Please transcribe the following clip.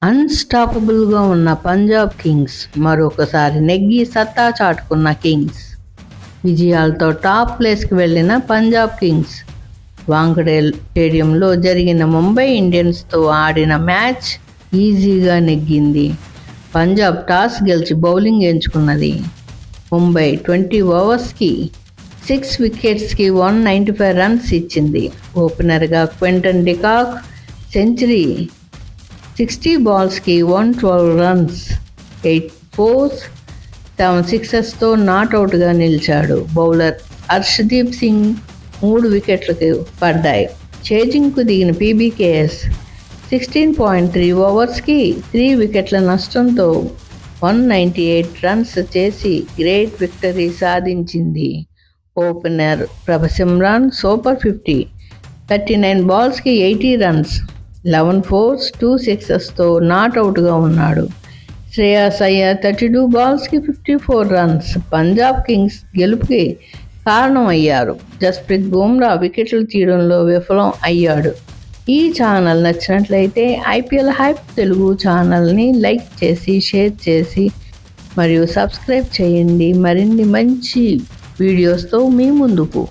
అన్స్టాపబుల్గా ఉన్న పంజాబ్ కింగ్స్ మరొకసారి నెగ్గి సత్తా చాటుకున్న కింగ్స్. విజయాలతో టాప్ ప్లేస్కి వెళ్లిన పంజాబ్ కింగ్స్ వాంఖడే స్టేడియంలో జరిగిన ముంబై ఇండియన్స్తో ఆడిన మ్యాచ్ ఈజీగా నెగ్గింది. పంజాబ్ టాస్ గెలిచి బౌలింగ్ ఎంచుకున్నది. ముంబై 20 ఓవర్స్కి 6 వికెట్స్కి 195 రన్స్ ఇచ్చింది. ఓపెనర్గా Quinton de Kock century, 60 బాల్స్కి 112 runs, 8 4s, 7 6తో నాట్అవుట్గా నిలిచాడు. బౌలర్ హర్షదీప్ సింగ్ 3 వికెట్లకు పడ్డాయి. చేజింగ్కు దిగిన పీబీకేఎస్ 16.3 ఓవర్స్కి 3 వికెట్ల నష్టంతో 198 రన్స్ చేసి గ్రేట్ విక్టరీ సాధించింది. Opener Prabhsimran super 50, 39 బాల్స్కి 80 runs, 11 4s, 2 6తో నాట్అవుట్గా ఉన్నాడు. శ్రేయాస్ అయ్యర్ 32 బాల్స్కి 54 రన్స్ పంజాబ్ కింగ్స్ గెలుపుకి కారణం అయ్యారు. జస్ప్రీత్ బుమ్రా వికెట్లు తీయడంలో విఫలం అయ్యాడు. ఈ ఛానల్ నచ్చినట్లయితే ఐపీఎల్ హైప్ తెలుగు ఛానల్ని లైక్ చేసి, షేర్ చేసి మరియు సబ్స్క్రైబ్ చేయండి. మరిన్ని మంచి వీడియోస్తో మీ ముందుకు